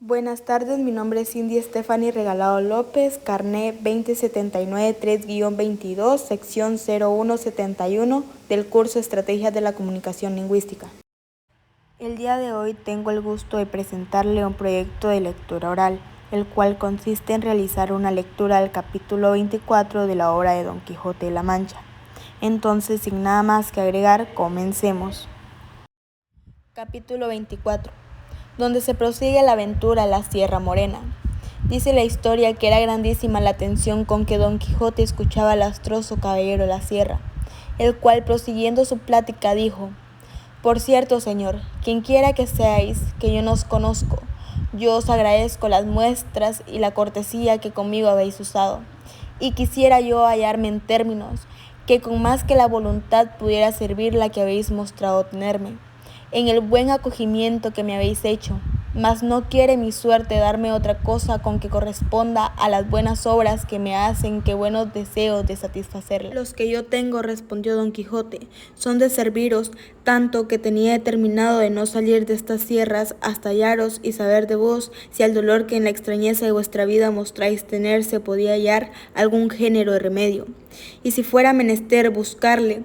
Buenas tardes, mi nombre es Cindy Stephanie Regalado López, carné 2079-3-22, sección 0171 del curso Estrategias de la Comunicación Lingüística. El día de hoy tengo el gusto de presentarle un proyecto de lectura oral, el cual consiste en realizar una lectura del capítulo 24 de la obra de Don Quijote de la Mancha. Entonces, sin nada más que agregar, comencemos. Capítulo 24. Donde se prosigue la aventura a la Sierra Morena. Dice la historia que era grandísima la atención con que Don Quijote escuchaba al astroso caballero de la sierra, el cual, prosiguiendo su plática, dijo: Por cierto, señor, quienquiera que seáis, que yo no os conozco, yo os agradezco las muestras y la cortesía que conmigo habéis usado, y quisiera yo hallarme en términos que con más que la voluntad pudiera servir la que habéis mostrado tenerme, en el buen acogimiento que me habéis hecho, mas no quiere mi suerte darme otra cosa con que corresponda a las buenas obras que me hacen que buenos deseos de satisfacerla. Los que yo tengo, respondió Don Quijote, son de serviros, tanto que tenía determinado de no salir de estas sierras hasta hallaros y saber de vos si al dolor que en la extrañeza de vuestra vida mostráis tener se podía hallar algún género de remedio, y si fuera menester buscarle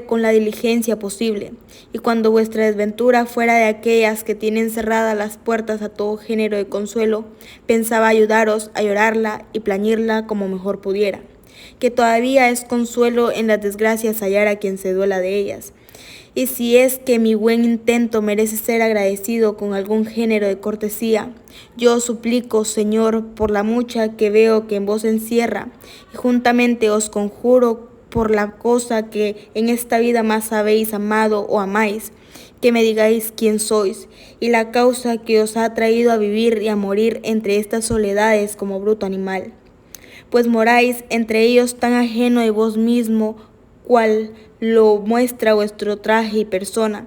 con la diligencia posible, y cuando vuestra desventura fuera de aquellas que tienen cerradas las puertas a todo género de consuelo, pensaba ayudaros a llorarla y plañirla como mejor pudiera, que todavía es consuelo en las desgracias hallar a quien se duela de ellas. Y si es que mi buen intento merece ser agradecido con algún género de cortesía, yo os suplico, Señor, por la mucha que veo que en vos encierra, y juntamente os conjuro por la cosa que en esta vida más habéis amado o amáis, que me digáis quién sois, y la causa que os ha traído a vivir y a morir entre estas soledades como bruto animal. Pues moráis entre ellos tan ajeno de vos mismo, cual lo muestra vuestro traje y persona.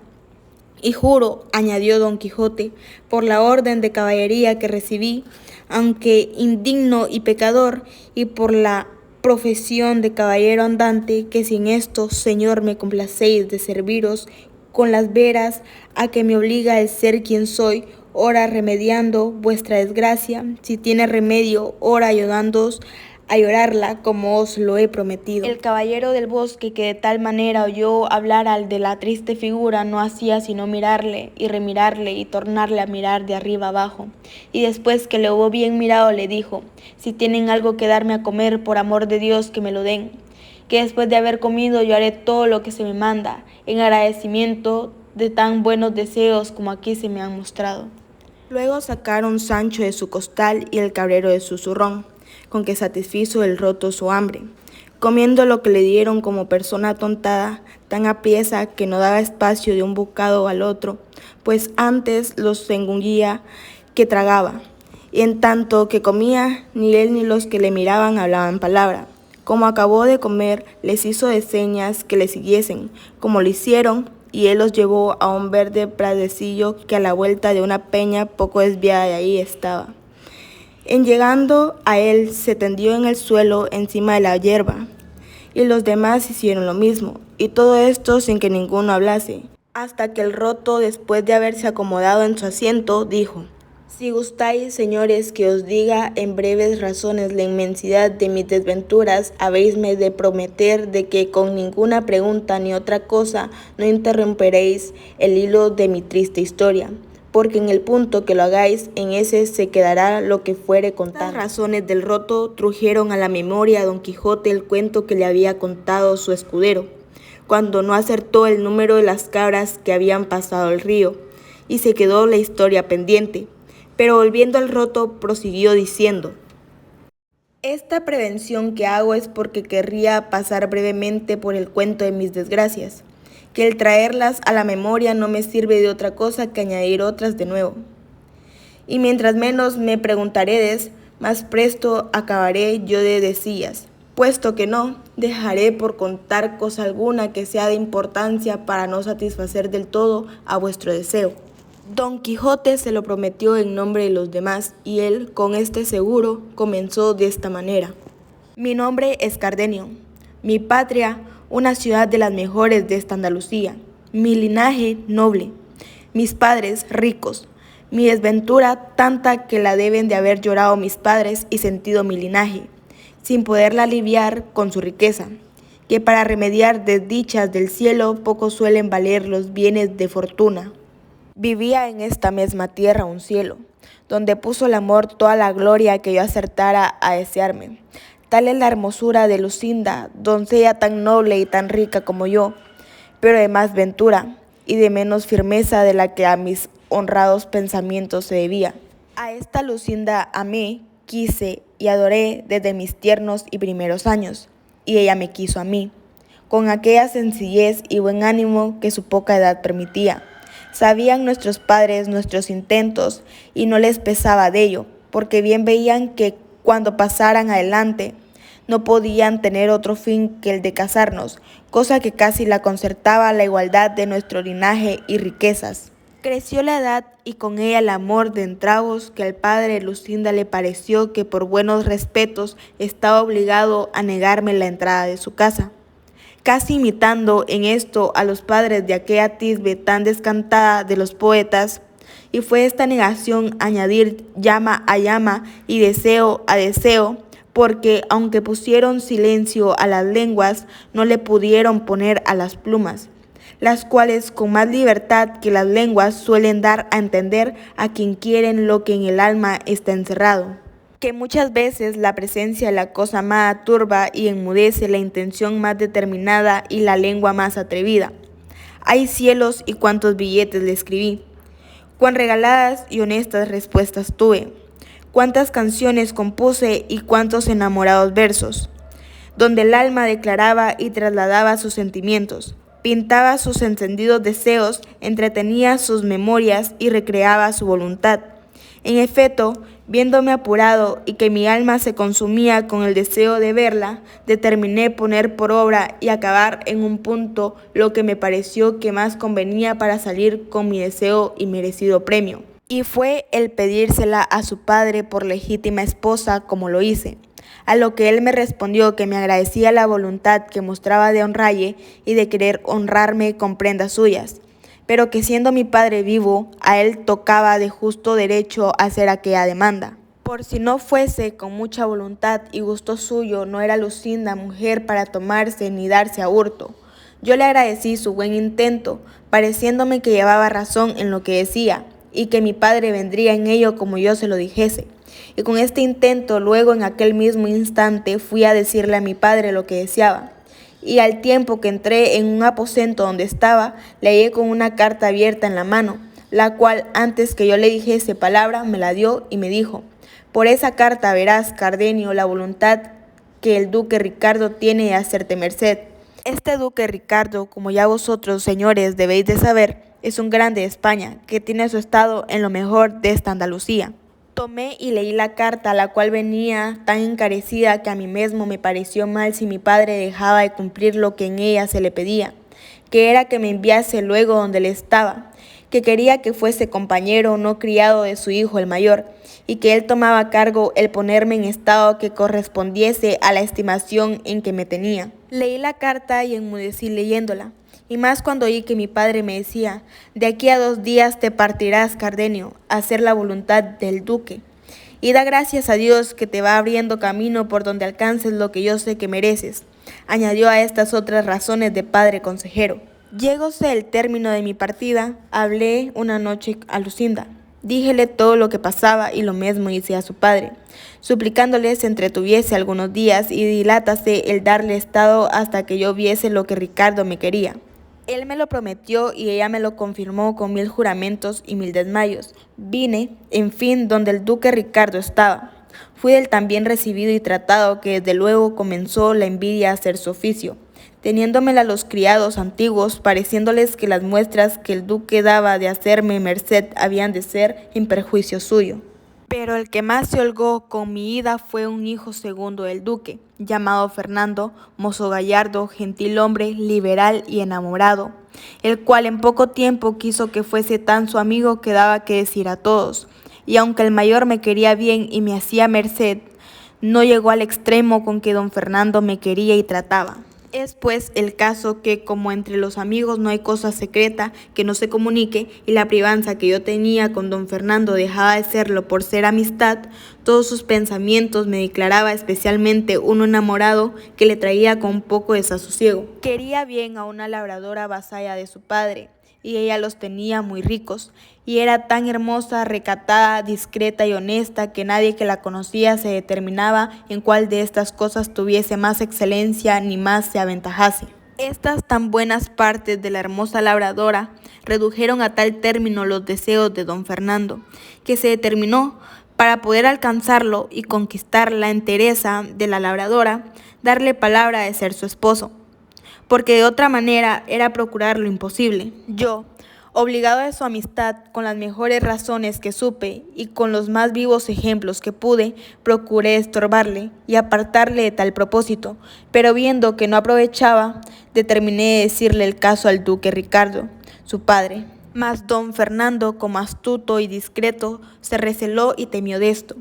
Y juro, añadió Don Quijote, por la orden de caballería que recibí, aunque indigno y pecador, y por la profesión de caballero andante, que si en esto, Señor, me complacéis de serviros con las veras a que me obliga el ser quien soy, ora remediando vuestra desgracia, si tiene remedio, ora ayudándoos a llorarla como os lo he prometido. El caballero del bosque, que de tal manera oyó hablar al de la triste figura, no hacía sino mirarle y remirarle y tornarle a mirar de arriba abajo, y después que le hubo bien mirado le dijo: si tienen algo que darme a comer, por amor de Dios que me lo den, que después de haber comido yo haré todo lo que se me manda, en agradecimiento de tan buenos deseos como aquí se me han mostrado. Luego sacaron Sancho de su costal y el cabrero de su zurrón, con que satisfizo el roto su hambre, comiendo lo que le dieron como persona atontada, tan apriesa que no daba espacio de un bocado al otro, pues antes los engullía que tragaba, y en tanto que comía, ni él ni los que le miraban hablaban palabra. Como acabó de comer, les hizo de señas que le siguiesen, como lo hicieron, y él los llevó a un verde pradecillo que a la vuelta de una peña poco desviada de ahí estaba. En llegando a él, se tendió en el suelo encima de la hierba, y los demás hicieron lo mismo, y todo esto sin que ninguno hablase, hasta que el roto, después de haberse acomodado en su asiento, dijo: si gustáis, señores, que os diga en breves razones la inmensidad de mis desventuras, habéisme de prometer de que con ninguna pregunta ni otra cosa no interromperéis el hilo de mi triste historia, porque en el punto que lo hagáis, en ese se quedará lo que fuere contar. Las razones del roto trujeron a la memoria a Don Quijote el cuento que le había contado su escudero, cuando no acertó el número de las cabras que habían pasado el río, y se quedó la historia pendiente. Pero volviendo al roto, prosiguió diciendo: esta prevención que hago es porque querría pasar brevemente por el cuento de mis desgracias, que el traerlas a la memoria no me sirve de otra cosa que añadir otras de nuevo. Y mientras menos me preguntaredes, más presto acabaré yo de decillas, puesto que no dejaré por contar cosa alguna que sea de importancia para no satisfacer del todo a vuestro deseo. Don Quijote se lo prometió en nombre de los demás, y él, con este seguro, comenzó de esta manera: mi nombre es Cardenio, mi patria una ciudad de las mejores de esta Andalucía, mi linaje noble, mis padres ricos, Mi desventura tanta que la deben de haber llorado mis padres y sentido mi linaje, sin poderla aliviar con su riqueza, que para remediar desdichas del cielo poco suelen valer los bienes de fortuna. Vivía en esta misma tierra un cielo, donde puso el amor toda la gloria que yo acertara a desearme. Tal es la hermosura de Lucinda, doncella tan noble y tan rica como yo, pero de más ventura y de menos firmeza de la que a mis honrados pensamientos se debía. A esta Lucinda amé, quise y adoré desde mis tiernos y primeros años, y ella me quiso a mí, con aquella sencillez y buen ánimo que su poca edad permitía. Sabían nuestros padres nuestros intentos y no les pesaba de ello, porque bien veían que cuando pasaran adelante no podían tener otro fin que el de casarnos, cosa que casi la concertaba la igualdad de nuestro linaje y riquezas. Creció la edad y con ella el amor de entrambos, que al padre de Lucinda le pareció que por buenos respetos estaba obligado a negarme la entrada de su casa, casi imitando en esto a los padres de aquella tisbe tan descantada de los poetas, y fue esta negación añadir llama a llama y deseo a deseo, porque aunque pusieron silencio a las lenguas, no le pudieron poner a las plumas, las cuales con más libertad que las lenguas suelen dar a entender a quien quieren lo que en el alma está encerrado, que muchas veces la presencia de la cosa amada turba y enmudece la intención más determinada y la lengua más atrevida. Hay cielos y cuántos billetes le escribí, cuán regaladas y honestas respuestas tuve, cuántas canciones compuse y cuántos enamorados versos, donde el alma declaraba y trasladaba sus sentimientos, pintaba sus encendidos deseos, entretenía sus memorias y recreaba su voluntad. En efecto, viéndome apurado y que mi alma se consumía con el deseo de verla, determiné poner por obra y acabar en un punto lo que me pareció que más convenía para salir con mi deseo y merecido premio. Y fue el pedírsela a su padre por legítima esposa, como lo hice. A lo que él me respondió que me agradecía la voluntad que mostraba de honralle y de querer honrarme con prendas suyas, pero que siendo mi padre vivo, a él tocaba de justo derecho hacer aquella demanda. Por si no fuese con mucha voluntad y gusto suyo, no era Lucinda mujer para tomarse ni darse a hurto. Yo le agradecí su buen intento, pareciéndome que llevaba razón en lo que decía, y que mi padre vendría en ello como yo se lo dijese. Y con este intento, luego en aquel mismo instante, fui a decirle a mi padre lo que deseaba. Y al tiempo que entré en un aposento donde estaba, le hallé con una carta abierta en la mano, la cual antes que yo le dijese palabra me la dio y me dijo: por esa carta verás, Cardenio, la voluntad que el duque Ricardo tiene de hacerte merced. Este duque Ricardo, como ya vosotros, señores, debéis de saber, es un grande de España, que tiene su estado en lo mejor de esta Andalucía. Tomé y leí la carta, la cual venía tan encarecida que a mí mismo me pareció mal si mi padre dejaba de cumplir lo que en ella se le pedía, que era que me enviase luego donde él estaba, que quería que fuese compañero no criado de su hijo el mayor, y que él tomaba a cargo el ponerme en estado que correspondiese a la estimación en que me tenía. Leí la carta y enmudecí leyéndola, y más cuando oí que mi padre me decía: de aquí a 2 días te partirás, Cardenio, a hacer la voluntad del duque, y da gracias a Dios que te va abriendo camino por donde alcances lo que yo sé que mereces. Añadió a estas otras razones de padre consejero. Llegóse el término de mi partida, hablé una noche a Lucinda. Díjele todo lo que pasaba y lo mismo hice a su padre, suplicándole se entretuviese algunos días y dilátase el darle estado hasta que yo viese lo que Ricardo me quería. Él me lo prometió y ella me lo confirmó con 1000 juramentos y 1000 desmayos. Vine, en fin, donde el duque Ricardo estaba. Fui del tan bien recibido y tratado que desde luego comenzó la envidia a hacer su oficio, teniéndomela los criados antiguos, pareciéndoles que las muestras que el duque daba de hacerme merced habían de ser en perjuicio suyo. Pero el que más se holgó con mi ida fue un hijo segundo del duque, llamado Fernando, mozo gallardo, gentil hombre, liberal y enamorado, el cual en poco tiempo quiso que fuese tan su amigo que daba que decir a todos, y aunque el mayor me quería bien y me hacía merced, no llegó al extremo con que don Fernando me quería y trataba. Es pues el caso que, como entre los amigos no hay cosa secreta que no se comunique, y la privanza que yo tenía con don Fernando dejaba de serlo por ser amistad, todos sus pensamientos me declaraba, especialmente uno enamorado que le traía con poco desasosiego. Quería bien a una labradora vasalla de su padre, y ella los tenía muy ricos, y era tan hermosa, recatada, discreta y honesta que nadie que la conocía se determinaba en cuál de estas cosas tuviese más excelencia ni más se aventajase. Estas tan buenas partes de la hermosa labradora redujeron a tal término los deseos de don Fernando, que se determinó, para poder alcanzarlo y conquistar la entereza de la labradora, darle palabra de ser su esposo, porque de otra manera era procurar lo imposible. Yo, obligado de su amistad, con las mejores razones que supe y con los más vivos ejemplos que pude, procuré estorbarle y apartarle de tal propósito, pero viendo que no aprovechaba, determiné de decirle el caso al duque Ricardo, su padre. Mas don Fernando, como astuto y discreto, se receló y temió de esto,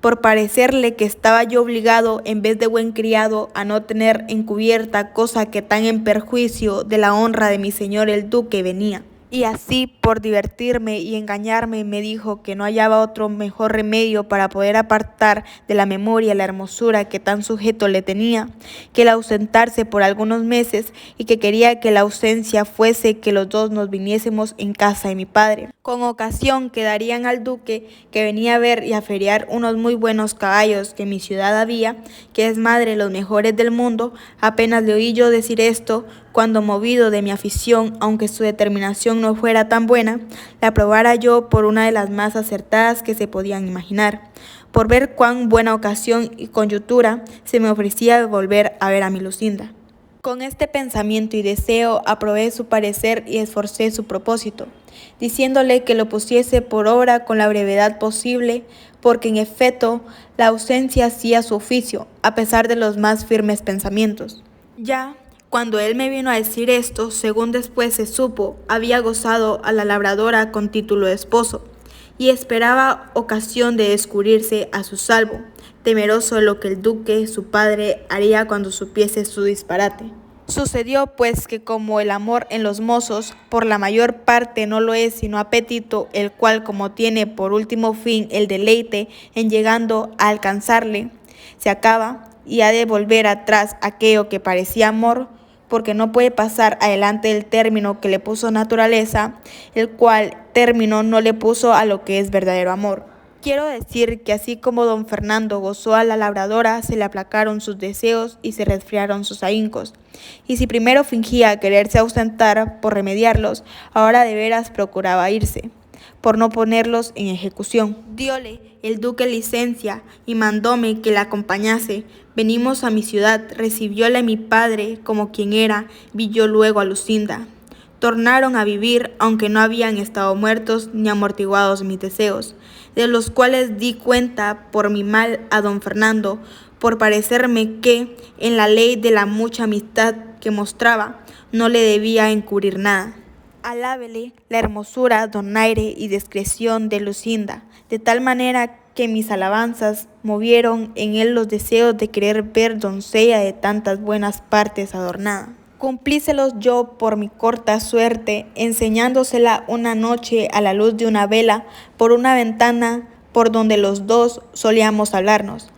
por parecerle que estaba yo obligado, en vez de buen criado, a no tener encubierta cosa que tan en perjuicio de la honra de mi señor el duque venía. Y así, por divertirme y engañarme, me dijo que no hallaba otro mejor remedio para poder apartar de la memoria la hermosura que tan sujeto le tenía, que el ausentarse por algunos meses, y que quería que la ausencia fuese que los dos nos viniésemos en casa de mi padre, con ocasión que darían al duque, que venía a ver y a feriar unos muy buenos caballos que en mi ciudad había, que es madre los mejores del mundo. Apenas le oí yo decir esto, cuando, movido de mi afición, aunque su determinación no fuera tan buena, la aprobara yo por una de las más acertadas que se podían imaginar, por ver cuán buena ocasión y coyuntura se me ofrecía de volver a ver a mi Lucinda. Con este pensamiento y deseo aprobé su parecer y esforcé su propósito, diciéndole que lo pusiese por obra con la brevedad posible, porque en efecto la ausencia hacía su oficio, a pesar de los más firmes pensamientos. Ya cuando él me vino a decir esto, según después se supo, había gozado a la labradora con título de esposo, y esperaba ocasión de descubrirse a su salvo, temeroso de lo que el duque, su padre, haría cuando supiese su disparate. Sucedió pues que, como el amor en los mozos por la mayor parte no lo es sino apetito, el cual, como tiene por último fin el deleite en llegando a alcanzarle, se acaba y ha de volver atrás aquello que parecía amor, porque no puede pasar adelante del término que le puso naturaleza, el cual término no le puso a lo que es verdadero amor. Quiero decir que así como don Fernando gozó a la labradora, se le aplacaron sus deseos y se resfriaron sus ahincos. Y si primero fingía quererse ausentar por remediarlos, ahora de veras procuraba irse, por no ponerlos en ejecución. Diole el duque licencia y mandóme que la acompañase. Venimos a mi ciudad, recibióla mi padre como quien era, vi yo luego a Lucinda. Tornaron a vivir, aunque no habían estado muertos ni amortiguados mis deseos, de los cuales di cuenta por mi mal a don Fernando, por parecerme que, en la ley de la mucha amistad que mostraba, no le debía encubrir nada. Alábele la hermosura, donaire y discreción de Lucinda, de tal manera que mis alabanzas movieron en él los deseos de querer ver doncella de tantas buenas partes adornada. Cumplíselos yo por mi corta suerte, enseñándosela una noche a la luz de una vela por una ventana por donde los dos solíamos hablarnos.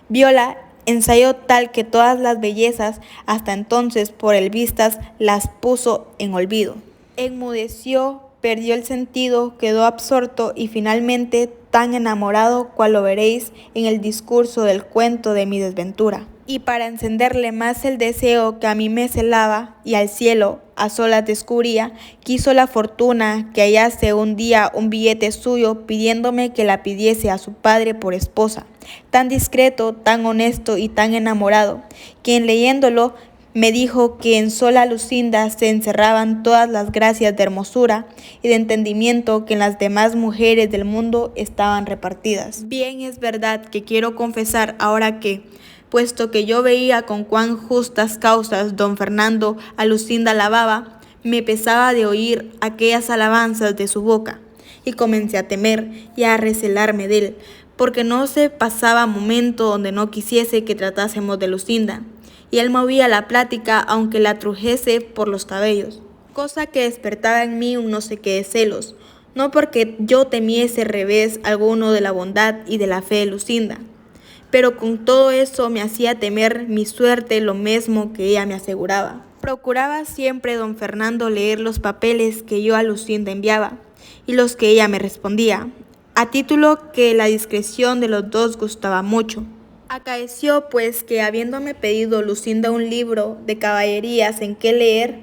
Viola ensayó tal que todas las bellezas hasta entonces por él vistas las puso en olvido. Enmudeció, perdió el sentido, quedó absorto y finalmente tan enamorado cual lo veréis en el discurso del cuento de mi desventura. Y para encenderle más el deseo que a mí me celaba y al cielo a solas descubría, quiso la fortuna que hallase un día un billete suyo pidiéndome que la pidiese a su padre por esposa, tan discreto, tan honesto y tan enamorado, que en leyéndolo me dijo que en sola Lucinda se encerraban todas las gracias de hermosura y de entendimiento que en las demás mujeres del mundo estaban repartidas. Bien es verdad que quiero confesar ahora que, puesto que yo veía con cuán justas causas don Fernando a Lucinda alababa, me pesaba de oír aquellas alabanzas de su boca, y comencé a temer y a recelarme de él, porque no se pasaba momento donde no quisiese que tratásemos de Lucinda, y él movía la plática aunque la trujese por los cabellos, cosa que despertaba en mí un no sé qué de celos, no porque yo temiese revés alguno de la bondad y de la fe de Lucinda, pero con todo eso me hacía temer mi suerte lo mismo que ella me aseguraba. Procuraba siempre don Fernando leer los papeles que yo a Lucinda enviaba y los que ella me respondía, a título que la discreción de los dos gustaba mucho. Acaeció pues que habiéndome pedido Lucinda un libro de caballerías en que leer,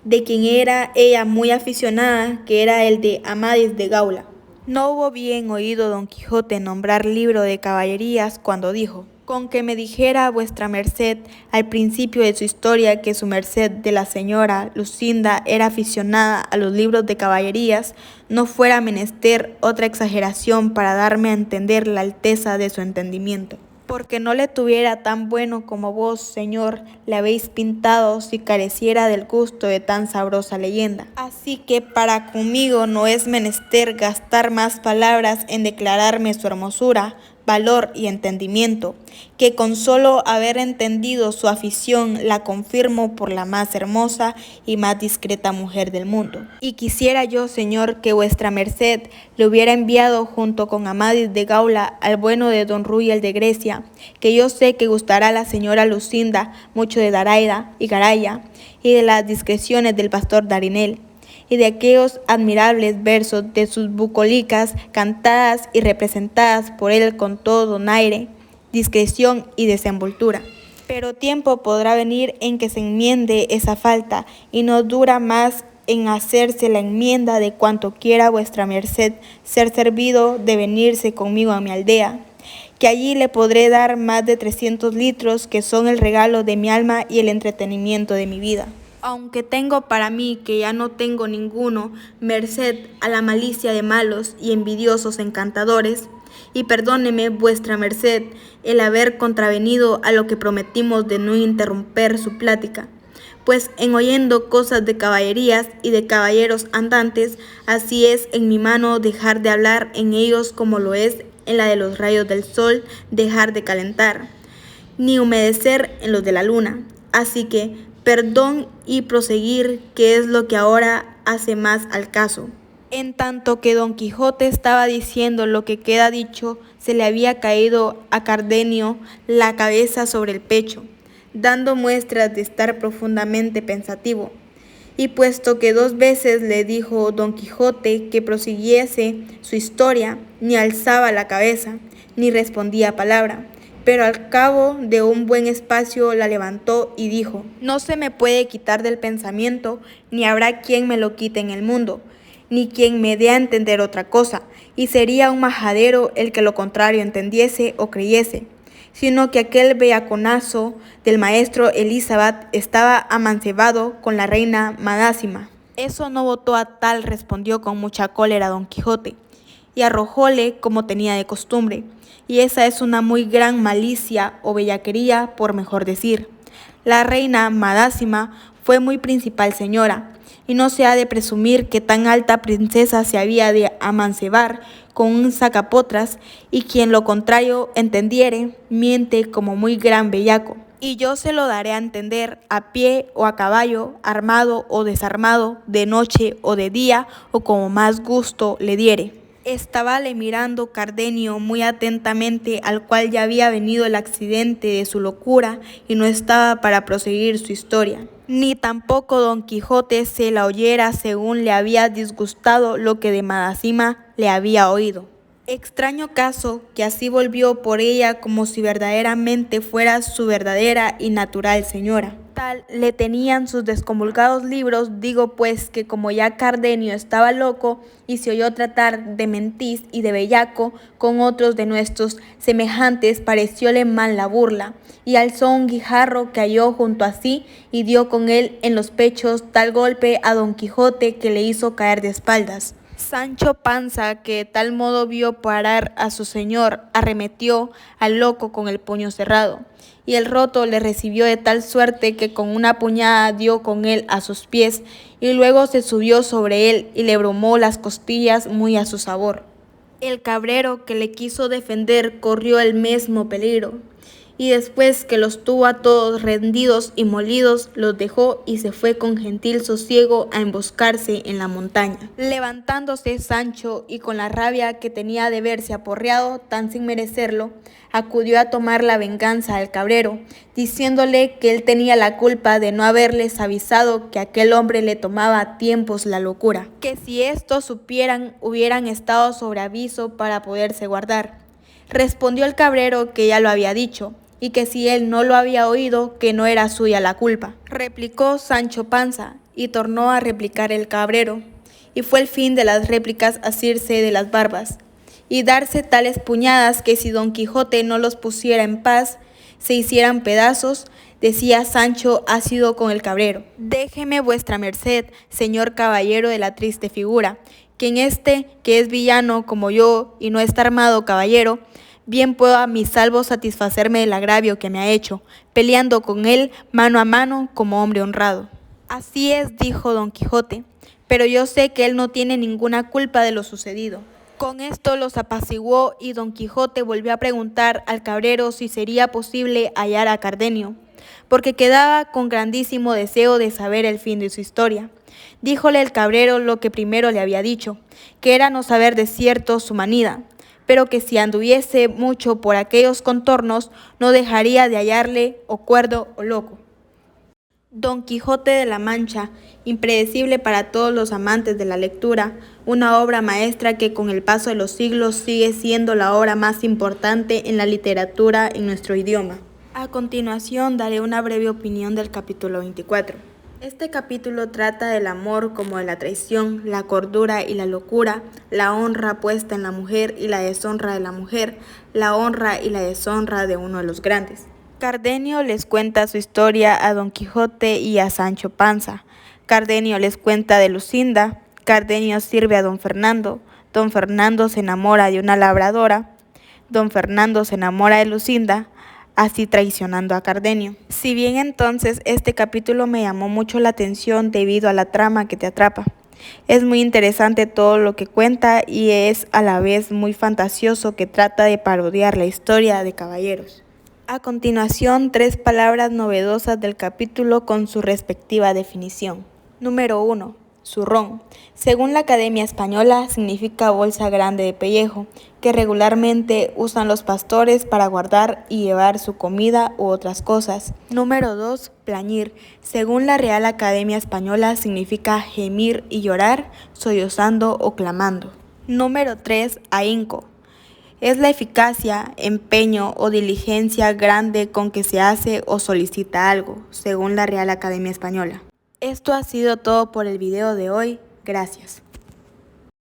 de quien era ella muy aficionada, que era el de Amadís de Gaula, no hubo bien oído don Quijote nombrar libro de caballerías cuando dijo, con que me dijera vuestra merced al principio de su historia que su merced de la señora Lucinda era aficionada a los libros de caballerías, no fuera menester otra exageración para darme a entender la alteza de su entendimiento. Porque no le tuviera tan bueno como vos, señor, le habéis pintado si careciera del gusto de tan sabrosa leyenda. Así que para conmigo no es menester gastar más palabras en declararme su hermosura, valor y entendimiento, que con solo haber entendido su afición la confirmo por la más hermosa y más discreta mujer del mundo. Y quisiera yo, señor, que vuestra merced le hubiera enviado junto con Amadís de Gaula al bueno de don Ruy el de Grecia, que yo sé que gustará a la señora Lucinda mucho de Daraida y Garaya, y de las discreciones del pastor Darinel, y de aquellos admirables versos de sus bucolicas cantadas y representadas por él con todo donaire, discreción y desenvoltura. Pero tiempo podrá venir en que se enmiende esa falta, y no dura más en hacerse la enmienda de cuanto quiera vuestra merced ser servido de venirse conmigo a mi aldea, que allí le podré dar más de 300 litros, que son el regalo de mi alma y el entretenimiento de mi vida. Aunque tengo para mí que ya no tengo ninguno, merced a la malicia de malos y envidiosos encantadores, y perdóneme vuestra merced el haber contravenido a lo que prometimos de no interromper su plática, pues en oyendo cosas de caballerías y de caballeros andantes, así es en mi mano dejar de hablar en ellos como lo es en la de los rayos del sol dejar de calentar, ni humedecer en los de la luna. Así que perdón y proseguir, que es lo que ahora hace más al caso. En tanto que don Quijote estaba diciendo lo que queda dicho, se le había caído a Cardenio la cabeza sobre el pecho, dando muestras de estar profundamente pensativo. Y puesto que 2 veces le dijo don Quijote que prosiguiese su historia, ni alzaba la cabeza, ni respondía palabra. Pero al cabo de un buen espacio la levantó y dijo, no se me puede quitar del pensamiento, ni habrá quien me lo quite en el mundo, ni quien me dé a entender otra cosa, y sería un majadero el que lo contrario entendiese o creyese, sino que aquel bellaconazo del maestro Elisabat estaba amancebado con la reina Madásima. Eso no votó a tal, respondió con mucha cólera don Quijote, y arrojóle como tenía de costumbre, y esa es una muy gran malicia o bellaquería, por mejor decir. La reina Madásima fue muy principal señora, y no se ha de presumir que tan alta princesa se había de amancebar con un sacapotras, y quien lo contrario entendiere, miente como muy gran bellaco. Y yo se lo daré a entender a pie o a caballo, armado o desarmado, de noche o de día, o como más gusto le diere. Estábale mirando Cardenio muy atentamente, al cual ya había venido el accidente de su locura y no estaba para proseguir su historia. Ni tampoco don Quijote se la oyera según le había disgustado lo que de Madásima le había oído. Extraño caso que así volvió por ella como si verdaderamente fuera su verdadera y natural señora. Tal le tenían sus descomulgados libros, digo pues que como ya Cardenio estaba loco y se oyó tratar de mentiz y de bellaco con otros de nuestros semejantes, parecióle mal la burla, y alzó un guijarro que halló junto a sí y dio con él en los pechos tal golpe a don Quijote que le hizo caer de espaldas. Sancho Panza, que de tal modo vio parar a su señor, arremetió al loco con el puño cerrado, y el roto le recibió de tal suerte que con una puñada dio con él a sus pies, y luego se subió sobre él y le bromó las costillas muy a su sabor. El cabrero que le quiso defender corrió el mismo peligro, y después que los tuvo a todos rendidos y molidos, los dejó y se fue con gentil sosiego a emboscarse en la montaña. Levantándose Sancho, y con la rabia que tenía de verse aporreado tan sin merecerlo, acudió a tomar la venganza al cabrero, diciéndole que él tenía la culpa de no haberles avisado que aquel hombre le tomaba a tiempos la locura, que si esto supieran hubieran estado sobre aviso para poderse guardar. Respondió el cabrero que ya lo había dicho, y que si él no lo había oído, que no era suya la culpa. Replicó Sancho Panza, y tornó a replicar el cabrero, y fue el fin de las réplicas asirse de las barbas, y darse tales puñadas que si Don Quijote no los pusiera en paz, se hicieran pedazos. Decía Sancho ácido con el cabrero: déjeme vuestra merced, señor caballero de la triste figura, que en este, que es villano como yo y no está armado caballero, bien puedo a mi salvo satisfacerme del agravio que me ha hecho, peleando con él mano a mano como hombre honrado. Así es, dijo Don Quijote, pero yo sé que él no tiene ninguna culpa de lo sucedido. Con esto los apaciguó, y Don Quijote volvió a preguntar al cabrero si sería posible hallar a Cardenio, porque quedaba con grandísimo deseo de saber el fin de su historia. Díjole el cabrero lo que primero le había dicho, que era no saber de cierto su manida, pero que si anduviese mucho por aquellos contornos, no dejaría de hallarle o cuerdo o loco. Don Quijote de la Mancha, impredecible para todos los amantes de la lectura, una obra maestra que con el paso de los siglos sigue siendo la obra más importante en la literatura en nuestro idioma. A continuación daré una breve opinión del capítulo 24. Este capítulo trata del amor como de la traición, la cordura y la locura, la honra puesta en la mujer y la deshonra de la mujer, la honra y la deshonra de uno de los grandes. Cardenio les cuenta su historia a Don Quijote y a Sancho Panza. Cardenio les cuenta de Lucinda. Cardenio sirve a Don Fernando. Don Fernando se enamora de una labradora. Don Fernando se enamora de Lucinda, así traicionando a Cardenio. Si bien entonces este capítulo me llamó mucho la atención debido a la trama que te atrapa. Es muy interesante todo lo que cuenta y es a la vez muy fantasioso, que trata de parodiar la historia de caballeros. A continuación, 3 palabras novedosas del capítulo con su respectiva definición. Número 1. Zurrón. Según la Academia Española, significa bolsa grande de pellejo, que regularmente usan los pastores para guardar y llevar su comida u otras cosas. Número 2. Plañir. Según la Real Academia Española, significa gemir y llorar, sollozando o clamando. Número 3. Ahínco. Es la eficacia, empeño o diligencia grande con que se hace o solicita algo, según la Real Academia Española. Esto ha sido todo por el video de hoy. Gracias.